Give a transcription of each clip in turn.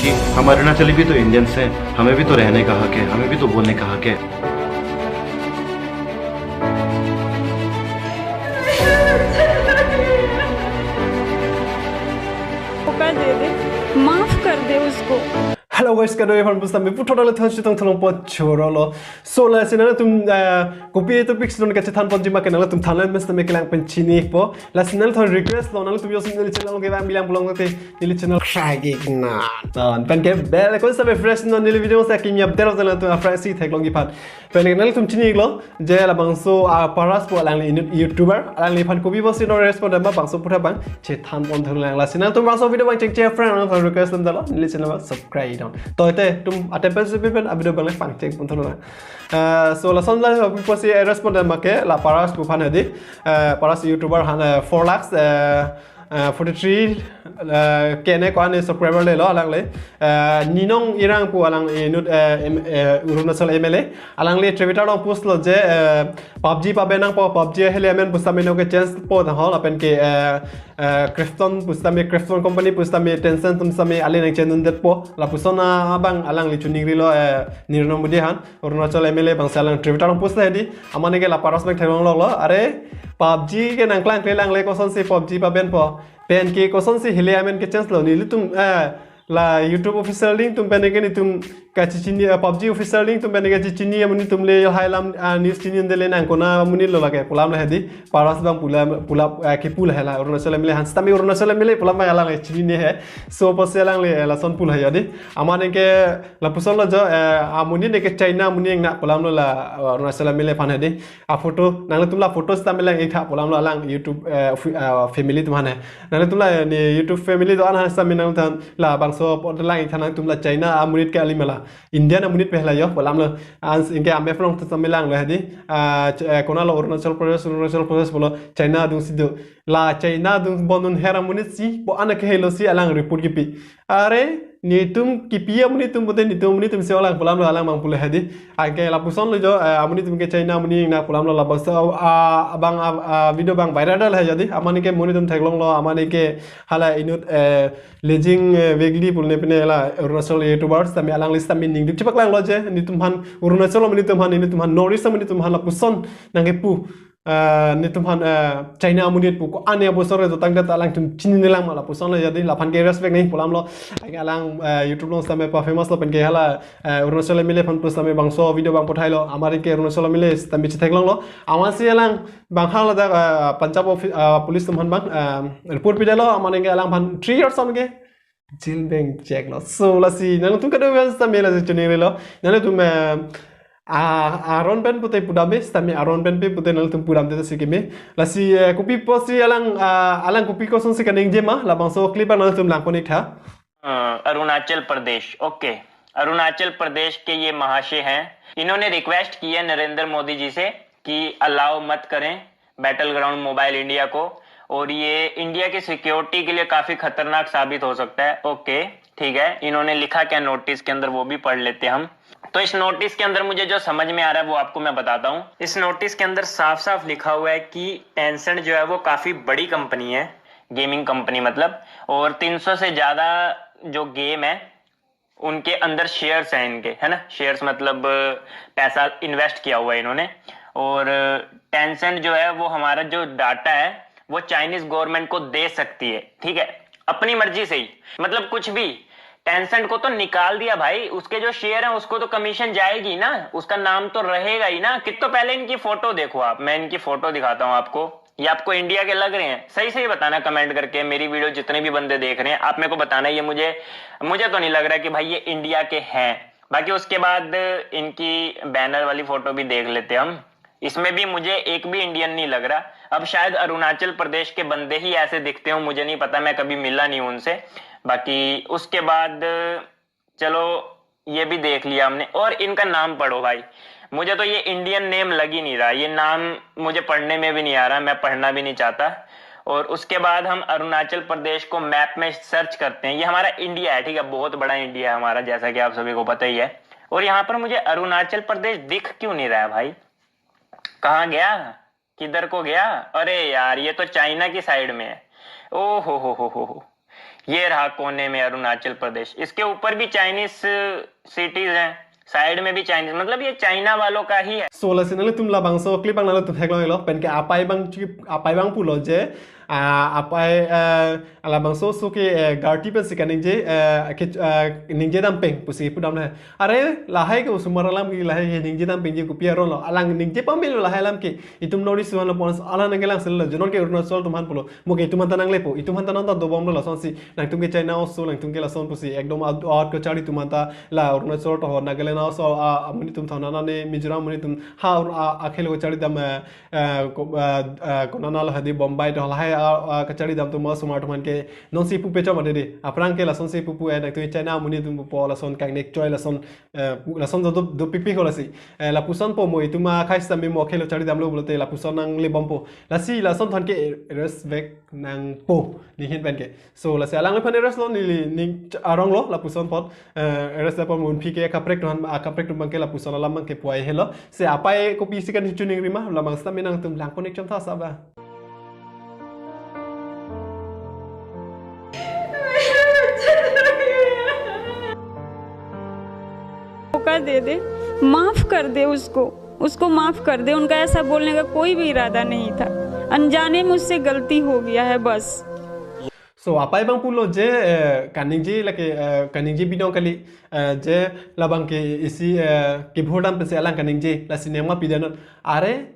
कि हम अरुणाचली भी तो इंडियंस हैं, हमें भी तो रहने का हक है, हमें भी तो बोलने का हक है। दे दे, माफ कर दे उसको। Hello guys, kado fan busta me puto dale thon chitong tholong pot chorolo. So la sina tum copy to pics don kache than pot jima kenala tum thanlan mes me kelang pen chini po. La sina thon request lo nang tum yo single channel ke bang bilang pulang te nili channel khagi na. Ton pen ke bel ko sa be fresh no nili video sa kim yap dero dala tum fresh si thek longi pan. Pen kenal tum chini lo je la bang so parast po lang youtuber alang li pan copy bo sino respond ba bang so puta bang che than pon thon lang la sina tum bang so video bang check friend no request tum dalo nili channel subscribe. Tôi thế tum atepen sepen abido bang pang cek pun thona so la son la posi respond ma ke la paras ku phan hedi paras youtuber han 4 lakhs 43 kene ko ane subscriber le lo alang le ninong irang pu alang inut Arunachal MLA alang le Twitter dong post lo je PUBG pa benang po PUBG hele amen pustamino ke chance po ta hol apen ke Crafton pustame Crafton company pustame Tencent tumsame ale nang channel det po la pusona abang alang li Choningri Lo nirno mudi han Arunachal MLA bang salang Twitter dong post le di amane ke la paras mek thailong lo are PUBG ke nang klang kelang le ko son se PUBG pa ben po pen ke ko son se hele amen ke chance lo ni tum la YouTube official link tum pen ke ni tum ka chini PUBG official link tum pen ke chini amuni tum le hailam news chini de le nang kona amuni lo la ke pulam la hedi paras bang pula ke pul hela Arunachal MLA han stami Arunachal MLA pulam ma alang chini ne hai so poselang le la son pul hai yadi amane ke la pusol lo jo amuni ne ke China amuni na pulam lo la Arunachal MLA phan hedi a photo nang tum la photo stami lang itha pulam lo alang YouTube family tum han nang tum la YouTube family do an han stami nang tan la bang so pot lang itha nang tum la China amunit ke alimala Indian amunit pehla yo pulam lo an inke ame from stami lang le hedi kona lo Arunachal Pradesh bolo China dung sido la China dung bonun hera munit si bo anak helo si alang report ki pi are ni tum ki pi amuni tum bote ni tum ni tum se alang pulam lo alang mang pule hedi ake la puson lo jo amuni tum ke China amuni na pulam lo la bang so abang video bang viral hai jadi amani ke muni tum thaglong lo amani ke hala inut lejing vegli pulne pine la Arunachal youtubers tami alang list tami ning dik chipak lang lo je ni tum han Arunachal amuni tum han ni tum han noris amuni tum han la puson nang pu ni tum han China amunit pu ko ane bosor do tang dat alang tum chini nilang mala puson la jadi la phan ke respect nei pulam lo alang YouTube lo same pa famous lo pen ke hala Arunachal MLA phan plus tame bang so video bang pothai lo amari ke Arunachal MLA tami chithek lo amasi alang bang hang la da Punjab police tum han bang report pi lo amane ke alang phan 3 years on ke jail bank check lo so la si nang tum ka do tame la Choningri lo nang tum Aron pen putih pudam be, stami Aron pen pe putih nal tum pudam deta sikime. Lasi kopi posi alang kopi ko son se kaning jema, labang so clip nal tum lang konik था. Arunachal Pradesh okay Arunachal Pradesh के ये महाशय हैं इन्होंने request की है नरेंद्र मोदी जी से कि अलाउ मत करें बैटल ग्राउंड मोबाइल इंडिया को और ये इंडिया की सिक्योरिटी के लिए काफी खतरनाक साबित हो सकता है ओके ठीक है इन्होंने लिखा क्या नोटिस के अंदर वो भी पढ़ लेते हैं हम तो इस नोटिस के अंदर मुझे जो समझ में आ रहा है वो आपको मैं बताता हूँ इस नोटिस के अंदर साफ साफ लिखा हुआ है कि टेंसेंट जो है वो काफी बड़ी कंपनी है गेमिंग कंपनी मतलब और 300 से ज्यादा जो गेम है उनके अंदर शेयर्स हैं इनके है ना शेयर्स मतलब पैसा इन्वेस्ट किया हुआ है इन्होंने और टेंसेंट जो है वो हमारा जो डाटा है वो चाइनीज गवर्नमेंट को दे सकती है ठीक है अपनी मर्जी से ही मतलब कुछ भी टेंसेंट को तो निकाल दिया भाई उसके जो शेयर हैं उसको तो कमीशन जाएगी ना उसका नाम तो रहेगा ही ना कितना पहले इनकी फोटो देखो आप मैं इनकी फोटो दिखाता हूं आपको ये आपको इंडिया के लग रहे हैं सही सही बताना कमेंट करके मेरी वीडियो जितने भी बंदे देख रहे हैं आप मेरे को बताना ये मुझे तो नहीं लग रहा कि भाई ये इंडिया के हैं बाकी उसके बाद इनकी बैनर वाली फोटो भी देख लेते हम इसमें भी मुझे एक भी इंडियन नहीं लग रहा अब शायद अरुणाचल प्रदेश के बंदे ही ऐसे दिखते हो मुझे नहीं पता मैं कभी मिला नहीं उनसे बाकी उसके बाद चलो ये भी देख लिया हमने और इनका नाम पढ़ो भाई मुझे तो ये इंडियन नेम लग ही नहीं रहा ये नाम मुझे पढ़ने में भी नहीं आ रहा मैं पढ़ना भी नहीं चाहता और उसके बाद हम अरुणाचल प्रदेश को मैप में सर्च करते हैं ये हमारा इंडिया है ठीक है बहुत बड़ा इंडिया है हमारा जैसा कि आप सभी को पता ही है और यहाँ पर मुझे अरुणाचल प्रदेश दिख क्यों नहीं रहा है भाई कहाँ गया किधर को गया अरे यार ये तो चाइना की साइड में है ओ हो ये रहा कोने में अरुणाचल प्रदेश, इसके ऊपर भी चाइनीज सिटीज हैं, साइड में भी चाइनीज, मतलब ये चाइना वालों का ही है। सोला सिनाले तुम लाबांग सो क्लिप बांग तुम हेगलो हेलो पेन के आपाई बांग पुलो जे आपाई लाबांग सो के गार्टी पे सिका निंजे निंजे दाम पेंग पुसी पुदाम है अरे लाहाई के उसुमर लाम की लाहाई के निंजे दाम पेंग जे कुपिया रोन लो अलांग निंजे पमेलो लाहाई लाम के इतुम नोरी सुवन लो पोनस अलांग नंगेलांग सेल जनन के अरुणाचल तुम हान पुलो मुके तुम हान तनांग लेपो इतुम हान तनांग ता दोबम लो लसन सी नंग तुम के चाइना ओसो नंग तुम के लसन पुसी एकदम आउट को चाड़ी तुम ता ला अरुणाचल तो नागालैंड ओसो मुनि तुम थाना ने मिजोरम मुनि तुम हा आखेलो चाड़ी दाम कोनानाल हदी बम्बई तो लाहाई कचाड़ी दाम तुम सुमार तुम के नोन सी पुपे चो मदे अपरांग के लसन सी पुपु ए नंग चाइना मुनि तुम पो लसन कांगनेक चोय लसन दो पिपि होलसी लापुसन पो मोइ तुम खाइस तमे मो खेलो चाड़ी दाम लो बोलते लापुसन नंग ले बम्पो लासी लसन थन के रेस्पेक्ट नंग पो निहिन पेन के सो लासी अलांग ले फने रेस लो नि आरंग लो लापुसन पत रेस पर मुन फि के काप्रेक तुम काप्रेक तुम के लापुसन लाम के पोय हेलो से आपाय को पी सिकन चुनिंग्री मा लामांग समे नंग तुम लांग कोनेक चम था साबा मौका दे दे, माफ कर दे उसको माफ कर दे। उनका ऐसा बोलने का कोई भी इरादा नहीं था, अनजाने मुझसे गलती हो गया है बस। So apa bang pulo je kaninji lake kaninji bidong kali je labang ke isi ke bhodam pe se alang kaninji la sinema pidanon are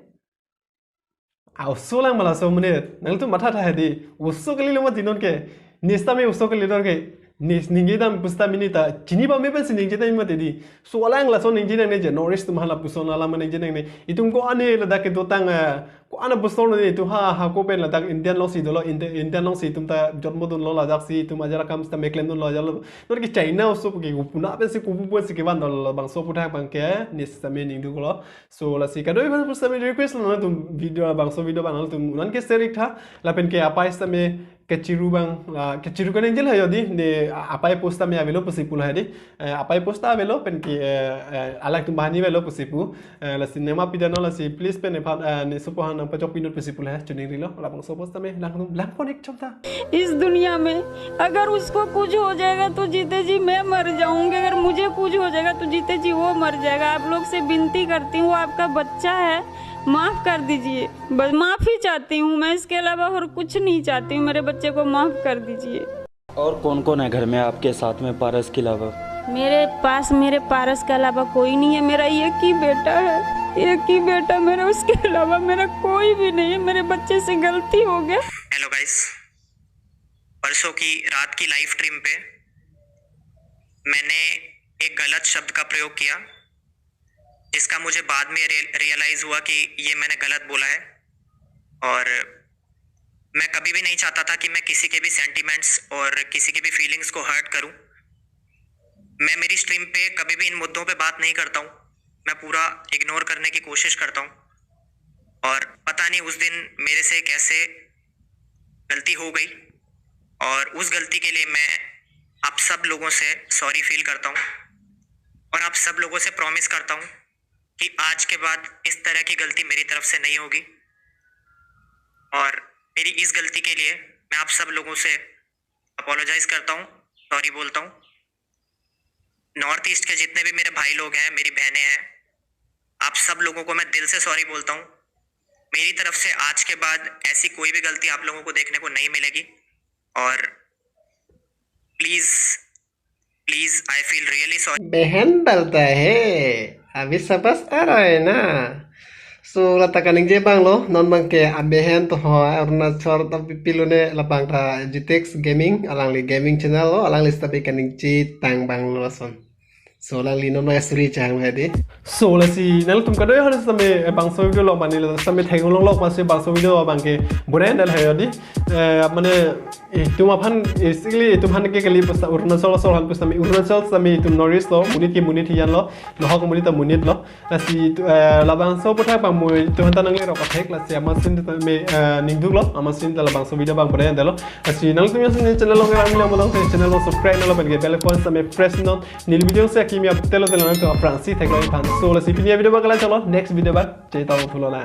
auso lang mala so menit nang tu matha tha hedi usso kali lo ma dinon ke nista me usso kali dor ke ningi dam pusta minita chini ba me pen sin ningi dam mate di so alang la so ningi nang ne je nourish tum hala puson ala man ningi nang ne itum ko ane la da ke dotang ko ana puson ne tu ha ko pen la da indian lo si dolo indian lo si tum ta jotmo dun lo la dak si tum ajara kam sta meklen dun lo jalo nor ki china usso ke upuna pen se kupu pen se ke ban dol bang so puta bang ke nista me ning du lo so la si ka doi ban pusta me request lo tum video bang so video ban tum nan ke serik tha la pen ke apa sta me kechiru bang kechiru kan angel hayo di ne apai posta me avelo posipul hadi apai posta avelo pen ki alak tum bahani velo posipu la cinema pidano la si please pen ne supohan na pachok pinot posipul hai Choningri Lo la bang so posta me lang konek chomta इस दुनिया में अगर उसको कुछ हो जाएगा तो जीते जी मैं मर जाऊंगी, अगर मुझे कुछ हो जाएगा तो जीते जी वो मर जाएगा। आप लोग से विनती करती हूँ, आपका बच्चा है, माफ कर दीजिए, बस माफी चाहती हूँ मैं, इसके अलावा और कुछ नहीं चाहती हूँ। मेरे बच्चे को माफ कर दीजिए। और कौन कौन है घर में आपके साथ में पारस के अलावा? मेरे पास मेरे पारस के अलावा कोई नहीं है, मेरा एक ही बेटा है, एक ही बेटा मेरा, उसके अलावा मेरा कोई भी नहीं है। मेरे बच्चे से गलती हो गया। हेलो गाइस, परसों की रात की लाइव स्ट्रीम पे मैंने एक गलत शब्द का प्रयोग किया, जिसका मुझे बाद में रियलाइज हुआ कि ये मैंने गलत बोला है। और मैं कभी भी नहीं चाहता था कि मैं किसी के भी सेंटिमेंट्स और किसी के भी फीलिंग्स को हर्ट करूं। मैं मेरी स्ट्रीम पे कभी भी इन मुद्दों पे बात नहीं करता हूं, मैं पूरा इग्नोर करने की कोशिश करता हूं। और पता नहीं उस दिन मेरे से कैसे गलती हो गई, और उस गलती के लिए मैं आप सब लोगों से सॉरी फील करता हूं, और आप सब लोगों से प्रॉमिस करता हूं कि आज के बाद इस तरह की गलती मेरी तरफ से नहीं होगी। और मेरी इस गलती के लिए मैं आप सब लोगों से अपोलोजाइज करता हूं, सॉरी बोलता हूं। नॉर्थ ईस्ट के जितने भी मेरे भाई लोग हैं, मेरी बहनें हैं, आप सब लोगों को मैं दिल से सॉरी बोलता हूं। मेरी तरफ से आज के बाद ऐसी कोई भी गलती आप लोगों को देखने को नहीं मिलेगी। और please please I feel really sorry. बहन बोलता है अभी समझ आ रहा है ना। so latakan je bang lo non bang ke abehen to ho Arunachal pilone lapang ta Jitex gaming alang li gaming channel lo alang li stabi kaning ji tang bang lo son so alang li non ma suri chang hai di so la si nal tum ka doi hon same bang so video lo mani la same theng long lo ma se bang so video bang ke buren dal hai di mane tum aphan basically tum han ke kali posta Arunachal so han posta me Arunachal same tum noris lo munit ki munit hian lo no hok munit ta munit lo la si la bang so potha bang moi tum han tanang le ro ka thek la si amasin ta me ningduk lo amasin ta la bang so video bang buren dal lo la si nal tum yang channel lo ngal mi lo channel lo subscribe lo ban ke bell icon same press non nil video se ki mi telo telo na to francis thek lo pan so la si pinia video ba kala chalo next video ba chei ta phulo na